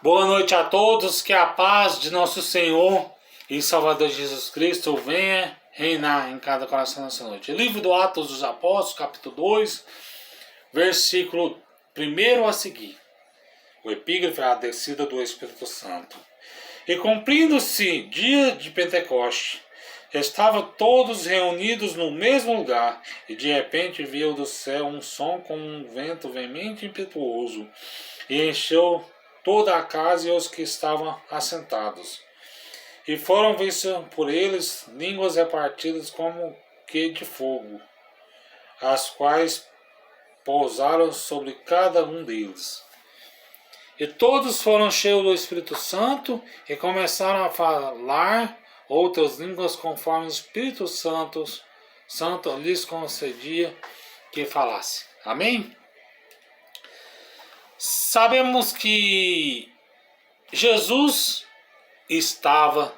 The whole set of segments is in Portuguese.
Boa noite a todos, que a paz de nosso Senhor e Salvador Jesus Cristo venha reinar em cada coração nessa noite. Livro do Atos dos Apóstolos, capítulo 2, versículo 1 a seguir. O epígrafe é a descida do Espírito Santo. E cumprindo-se dia de Pentecoste, estavam todos reunidos no mesmo lugar, e de repente veio do céu um som como um vento veemente e impetuoso, e encheu toda a casa e os que estavam assentados. E foram vistos por eles línguas repartidas como que de fogo, as quais pousaram sobre cada um deles. E todos foram cheios do Espírito Santo e começaram a falar outras línguas conforme o Espírito Santo lhes concedia que falasse. Amém? Sabemos que Jesus estava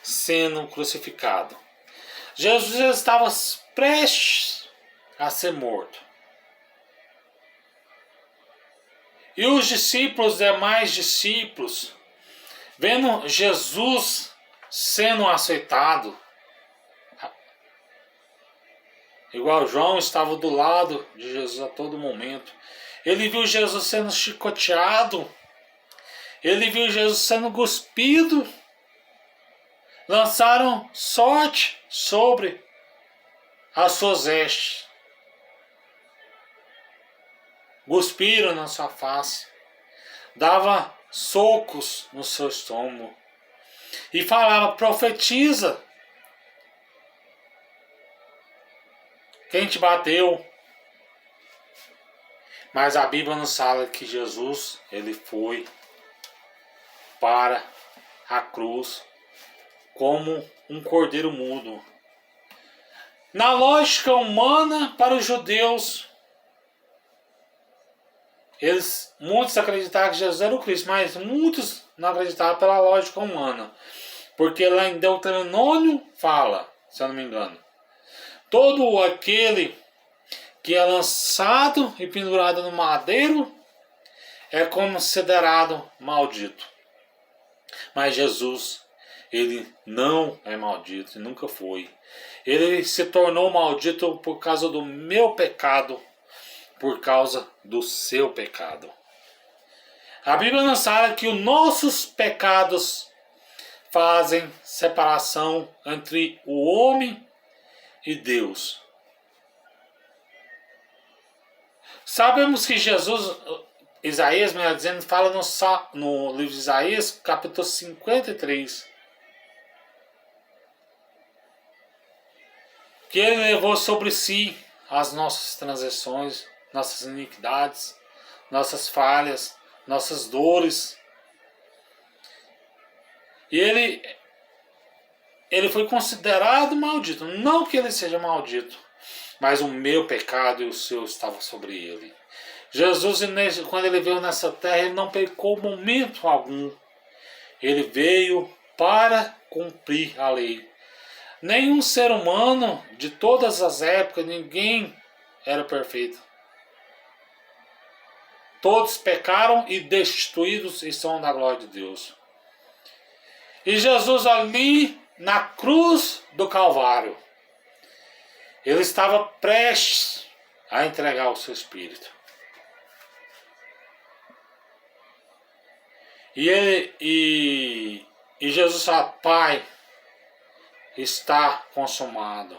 sendo crucificado. Jesus estava prestes a ser morto. E os discípulos, demais discípulos, vendo Jesus sendo aceitado, igual João estava do lado de Jesus a todo momento. Ele viu Jesus sendo chicoteado. Ele viu Jesus sendo cuspido. Lançaram sorte sobre as suas vestes. Cuspiram na sua face. Dava socos no seu estômago. E falava, profetiza. Quem te bateu? Mas a Bíblia nos fala que Jesus, ele foi para a cruz como um cordeiro mudo. Na lógica humana, para os judeus, muitos acreditavam que Jesus era o Cristo, mas muitos não acreditavam pela lógica humana. Porque lá em Deuteronômio fala, se eu não me engano, todo aquele que é lançado e pendurado no madeiro é considerado maldito. Mas Jesus, ele não é maldito, nunca foi. Ele se tornou maldito por causa do meu pecado, por causa do seu pecado. A Bíblia nos fala que os nossos pecados fazem separação entre o homem e Deus. Sabemos que Jesus, Isaías, melhor dizendo, fala no livro de Isaías, capítulo 53, que ele levou sobre si as nossas transgressões, nossas iniquidades, nossas falhas, nossas dores. E ele foi considerado maldito. Não que ele seja maldito, mas o meu pecado e o seu estavam sobre ele. Jesus, quando ele veio nessa terra, ele não pecou momento algum. Ele veio para cumprir a lei. Nenhum ser humano de todas as épocas, ninguém era perfeito. Todos pecaram e destituídos estão da glória de Deus. E Jesus ali na cruz do Calvário, ele estava prestes a entregar o seu Espírito. E Jesus fala, Pai, está consumado.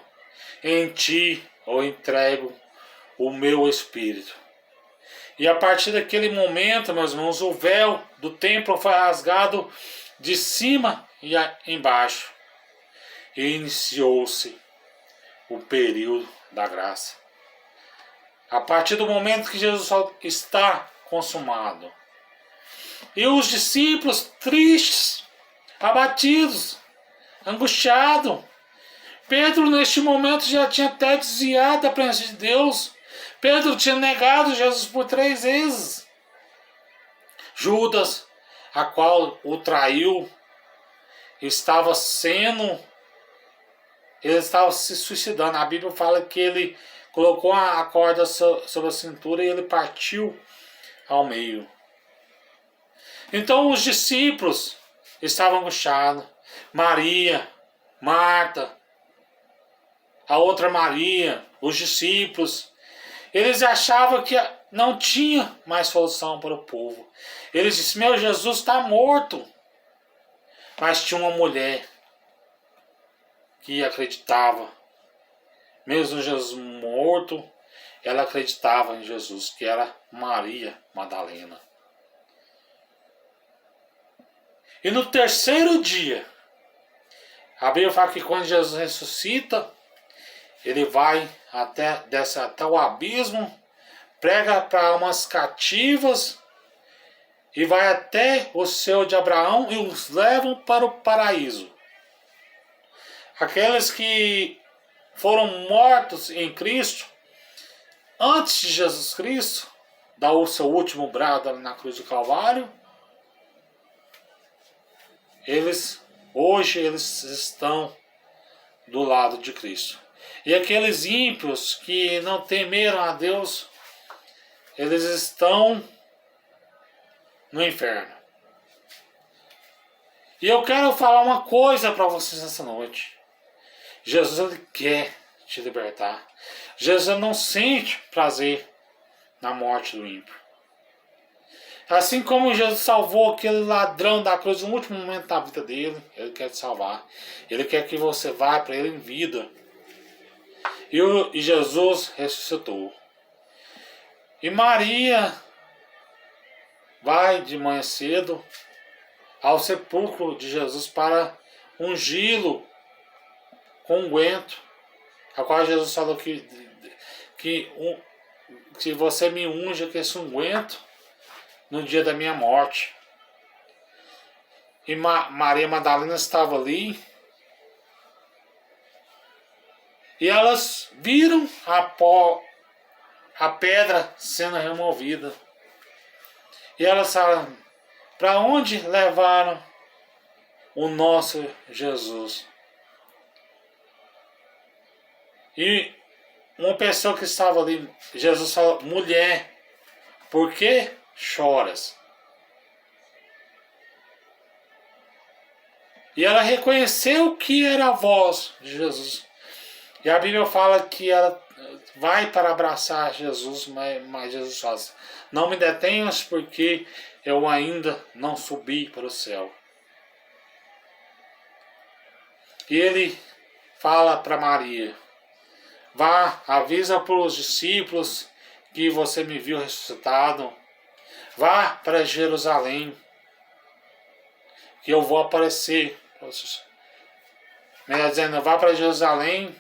Em ti eu entrego o meu Espírito. E a partir daquele momento, meus irmãos, o véu do templo foi rasgado de cima e embaixo. E iniciou-se o período da graça. A partir do momento que Jesus está consumado. E os discípulos tristes, abatidos, angustiados. Pedro neste momento já tinha até desviado da presença de Deus. Pedro tinha negado Jesus por 3 vezes. Judas, a qual o traiu, ele estava se suicidando. A Bíblia fala que ele colocou a corda sobre a cintura e ele partiu ao meio. Então os discípulos estavam angustiados. Maria, Marta, a outra Maria, os discípulos, eles achavam que não tinha mais solução para o povo. Eles disseram: meu, Jesus está morto. Mas tinha uma mulher que acreditava. Mesmo Jesus morto, ela acreditava em Jesus, que era Maria Madalena. E no terceiro dia, a Bíblia fala que quando Jesus ressuscita, ele vai desce até o abismo, prega para almas cativas e vai até o céu de Abraão e os levam para o paraíso. Aqueles que foram mortos em Cristo, antes de Jesus Cristo dar o seu último brado na cruz do Calvário, hoje eles estão do lado de Cristo. E aqueles ímpios que não temeram a Deus, eles estão no inferno. E eu quero falar uma coisa para vocês nessa noite. Jesus, ele quer te libertar. Jesus não sente prazer na morte do ímpio. Assim como Jesus salvou aquele ladrão da cruz no último momento da vida dele, ele quer te salvar. Ele quer que você vá para ele em vida. E Jesus ressuscitou. E Maria vai de manhã cedo ao sepulcro de Jesus para ungí-lo com unguento, a qual Jesus falou que você me unja com esse unguento no dia da minha morte. E Maria Madalena estava ali, e elas viram a pedra sendo removida. E elas falaram: para onde levaram o nosso Jesus? E uma pessoa que estava ali, Jesus falou: mulher, por que choras? E ela reconheceu que era a voz de Jesus. E a Bíblia fala que ela vai para abraçar Jesus, mas Jesus fala: não me detenhas, porque eu ainda não subi para o céu. E ele fala para Maria: vá, avisa para os discípulos que você me viu ressuscitado. Vá para Jerusalém, que eu vou aparecer. Melhor dizendo, vá para Jerusalém,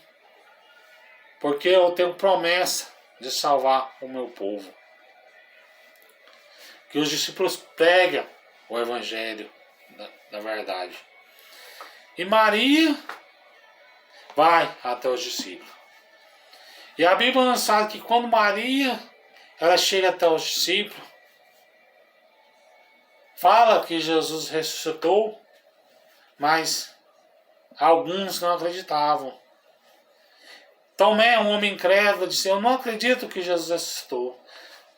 porque eu tenho promessa de salvar o meu povo. Que os discípulos pregam o evangelho da verdade. E Maria vai até os discípulos. E a Bíblia nos fala que quando Maria ela chega até os discípulos, fala que Jesus ressuscitou, mas alguns não acreditavam. Tomé, um homem incrédulo, disse: eu não acredito que Jesus ressuscitou.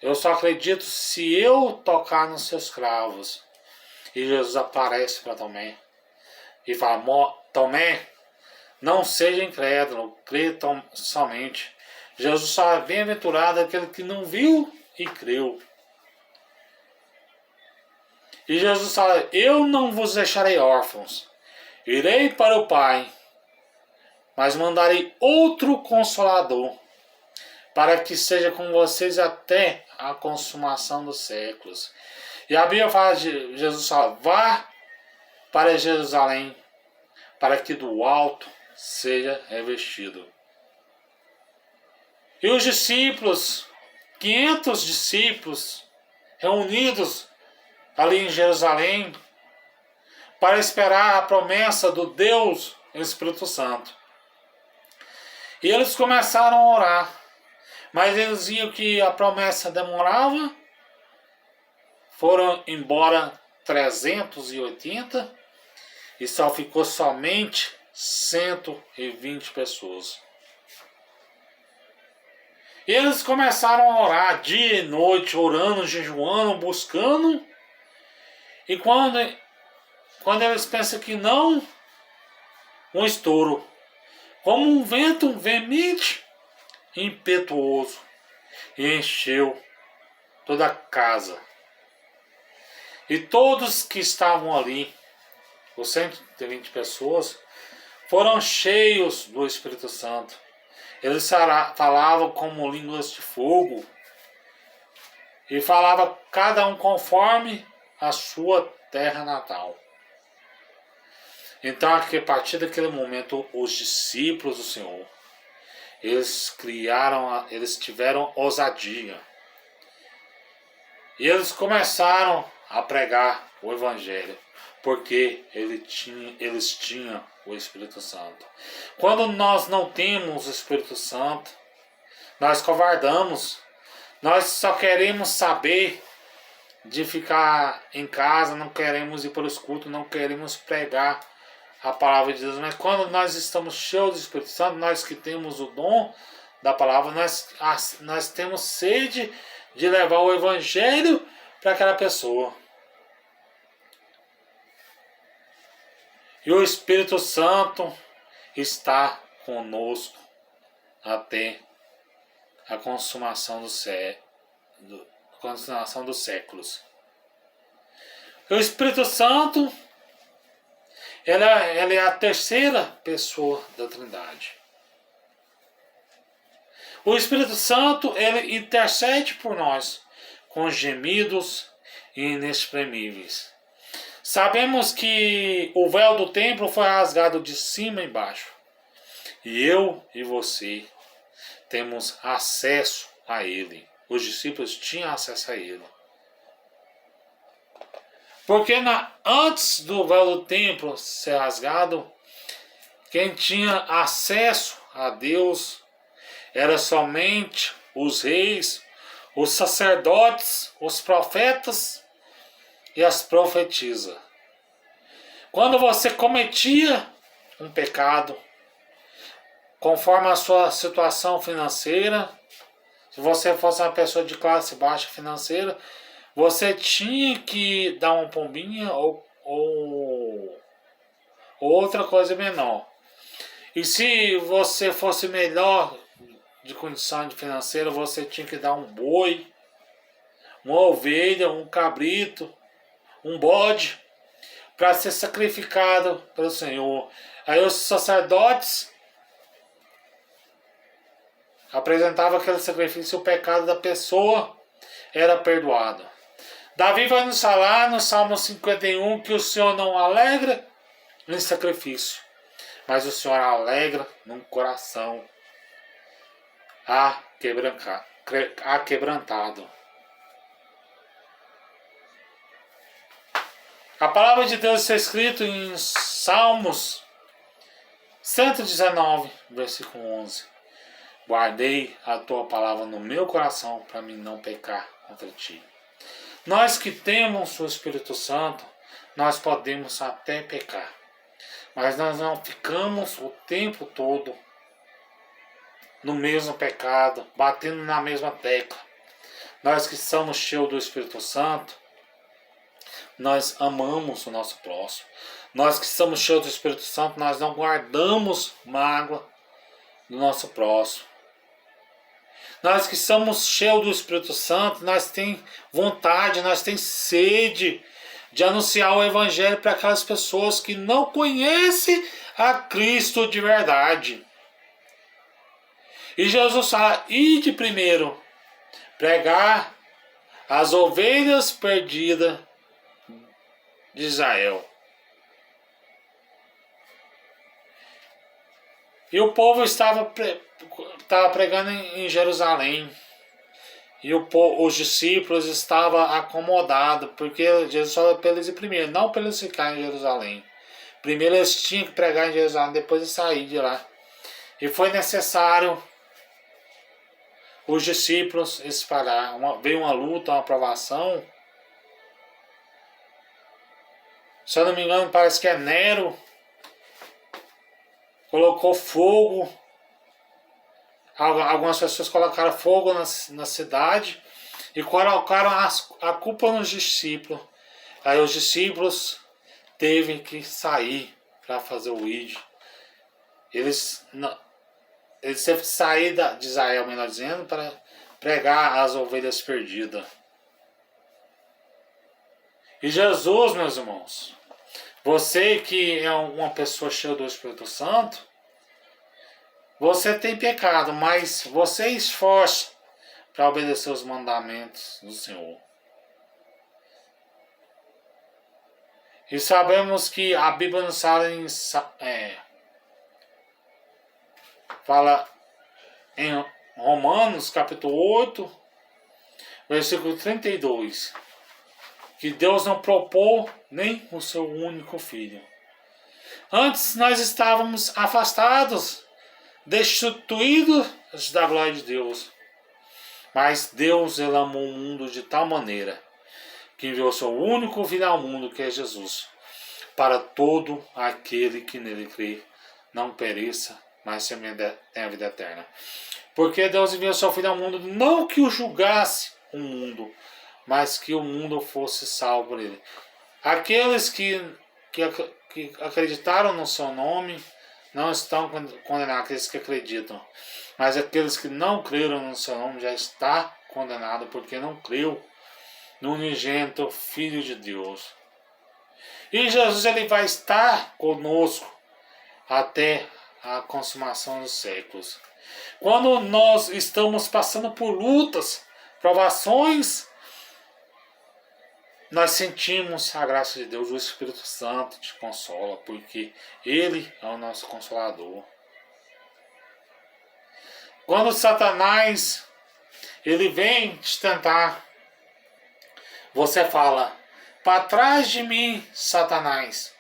Eu só acredito se eu tocar nos seus cravos. E Jesus aparece para Tomé e fala: Tomé, não seja incrédulo, crê somente. Jesus só é bem-aventurado aquele que não viu e creu. E Jesus fala: eu não vos deixarei órfãos, irei para o Pai, mas mandarei outro Consolador, para que seja com vocês até a consumação dos séculos. E a Bíblia fala de Jesus fala: vá para Jerusalém, para que do alto seja revestido. E os discípulos, 500 discípulos, reunidos ali em Jerusalém, para esperar a promessa do Deus Espírito Santo. E eles começaram a orar, mas eles viam que a promessa demorava. Foram embora 380 e só ficou somente 120 pessoas. E eles começaram a orar dia e noite, orando, jejuando, buscando. E quando eles pensam que não, um estouro, como um vento veemente e impetuoso, e encheu toda a casa. E todos que estavam ali, os 120 pessoas, foram cheios do Espírito Santo. Eles falavam como línguas de fogo, e falava cada um conforme a sua terra natal. Então, a partir daquele momento, os discípulos do Senhor, eles tiveram ousadia. E eles começaram a pregar o Evangelho, porque eles tinham o Espírito Santo. Quando nós não temos o Espírito Santo, nós covardamos, nós só queremos saber de ficar em casa, não queremos ir para os cultos, não queremos pregar a palavra de Deus. Mas quando nós estamos cheios do Espírito Santo, nós que temos o dom da palavra, nós temos sede de levar o Evangelho para aquela pessoa. E o Espírito Santo está conosco até a consumação dos séculos. O Espírito Santo, ela é a terceira pessoa da Trindade. O Espírito Santo, ele intercede por nós com gemidos inexprimíveis. Sabemos que o véu do templo foi rasgado de cima e embaixo. E eu e você temos acesso a ele. Os discípulos tinham acesso a ele. Porque antes do véu do templo ser rasgado, quem tinha acesso a Deus era somente os reis, os sacerdotes, os profetas e as profetisas. Quando você cometia um pecado, conforme a sua situação financeira, se você fosse uma pessoa de classe baixa financeira, você tinha que dar uma pombinha ou outra coisa menor. E se você fosse melhor de condição financeira, você tinha que dar um boi, uma ovelha, um cabrito, um bode, para ser sacrificado pelo Senhor. Aí os sacerdotes apresentavam aquele sacrifício, o pecado da pessoa era perdoado. Davi vai nos falar no Salmo 51 que o Senhor não alegra em sacrifício, mas o Senhor alegra num coração aquebrantado. A palavra de Deus está escrita em Salmos 119, versículo 11. Guardei a tua palavra no meu coração para mim não pecar contra ti. Nós que temos o Espírito Santo, nós podemos até pecar, mas nós não ficamos o tempo todo no mesmo pecado, batendo na mesma tecla. Nós que somos cheios do Espírito Santo, nós amamos o nosso próximo. Nós que somos cheios do Espírito Santo, nós não guardamos mágoa do nosso próximo. Nós que somos cheios do Espírito Santo, nós temos vontade, nós temos sede de anunciar o Evangelho para aquelas pessoas que não conhecem a Cristo de verdade. E Jesus fala, ide primeiro pregar as ovelhas perdidas de Israel. E o povo estava pregando em Jerusalém. E os discípulos estavam acomodados, porque Jesus falou para eles ir primeiro, não para eles ficarem em Jerusalém. Primeiro eles tinham que pregar em Jerusalém, depois de sair de lá. E foi necessário os discípulos espalhar. Veio uma luta, uma provação. Se eu não me engano, parece que é Nero. Colocou fogo. Algumas pessoas colocaram fogo na cidade e colocaram a culpa nos discípulos. Aí os discípulos teve que sair para fazer o id. Eles teve que sair de Israel, melhor dizendo, para pregar as ovelhas perdidas. E Jesus, meus irmãos, você que é uma pessoa cheia do Espírito Santo, você tem pecado, mas você esforça para obedecer os mandamentos do Senhor. E sabemos que a Bíblia nos fala em Romanos capítulo 8, versículo 32, que Deus não propôs nem o seu único filho. Antes nós estávamos afastados, destituídos da glória de Deus. Mas Deus, ele amou o mundo de tal maneira que enviou seu único filho ao mundo, que é Jesus, para todo aquele que nele crê, não pereça, mas tenha a vida eterna. Porque Deus enviou seu filho ao mundo, não que o julgasse o mundo, mas que o mundo fosse salvo por ele. Aqueles que acreditaram no seu nome não estão condenados, aqueles que acreditam. Mas aqueles que não creram no seu nome já está condenado, porque não creu no unigênito Filho de Deus. E Jesus, ele vai estar conosco até a consumação dos séculos. Quando nós estamos passando por lutas, provações, nós sentimos a graça de Deus, o Espírito Santo te consola, porque Ele é o nosso Consolador. Quando Satanás, ele vem te tentar, você fala: para trás de mim, Satanás,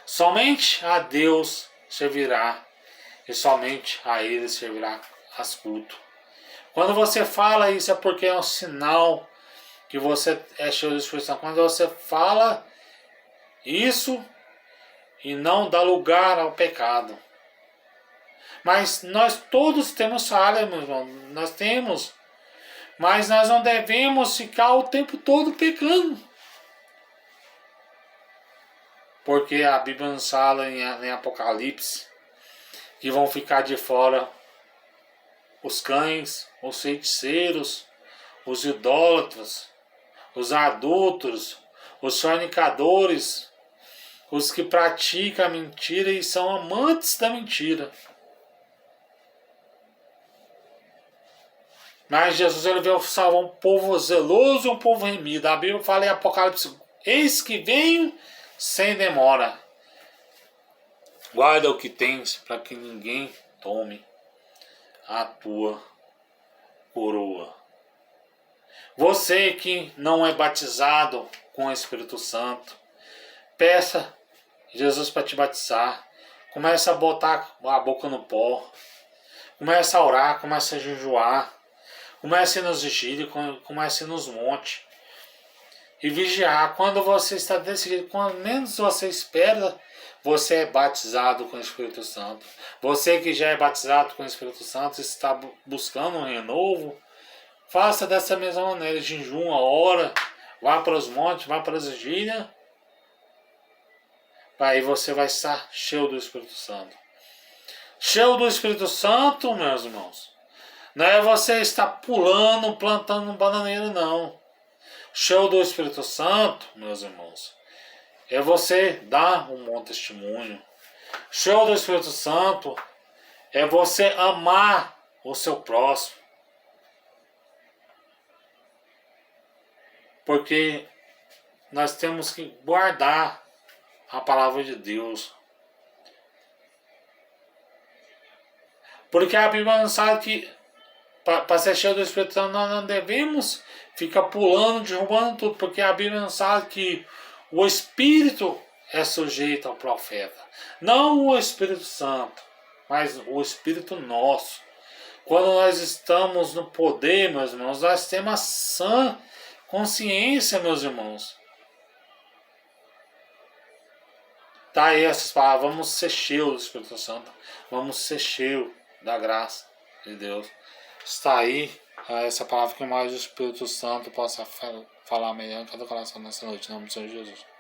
somente a Deus servirá, e somente a Ele servirá as culto. Quando você fala isso é porque é um sinal que você é cheio de Espírito Santo. Quando você fala isso e não dá lugar ao pecado. Mas nós todos temos falha, meu irmão. Nós temos. Mas nós não devemos ficar o tempo todo pecando. Porque a Bíblia nos fala em Apocalipse que vão ficar de fora os cães, os feiticeiros, os idólatras, os adúlteros, os fornicadores, os que praticam a mentira e são amantes da mentira. Mas Jesus, ele veio salvar um povo zeloso e um povo remido. A Bíblia fala em Apocalipse: eis que venho sem demora. Guarda o que tens, para que ninguém tome a tua coroa. Você que não é batizado com o Espírito Santo, peça Jesus para te batizar. Comece a botar a boca no pó. Comece a orar, comece a jejuar. Comece nos vigílios, comece nos montes. E vigiar. Quando você está decidido, quando menos você espera, você é batizado com o Espírito Santo. Você que já é batizado com o Espírito Santo, está buscando um renovo, faça dessa mesma maneira. Jejuma, ora, vá para os montes, vá para as vigílias. Aí você vai estar cheio do Espírito Santo. Cheio do Espírito Santo, meus irmãos, não é você estar pulando, plantando um bananeiro, não. Cheio do Espírito Santo, meus irmãos, é você dar um bom testemunho. Cheio do Espírito Santo é você amar o seu próximo. Porque nós temos que guardar a palavra de Deus. Porque a Bíblia nos fala que para ser cheio do Espírito Santo nós não devemos ficar pulando, derrubando tudo. Porque a Bíblia nos fala que o Espírito é sujeito ao profeta. Não o Espírito Santo, mas o Espírito nosso. Quando nós estamos no poder, meus irmãos, nós temos a sã consciência, meus irmãos. Tá aí essas palavras. Vamos ser cheios do Espírito Santo. Vamos ser cheios da graça de Deus. Está aí essa palavra que mais o Espírito Santo possa falar melhor em cada coração nessa noite, em nome do Senhor Jesus.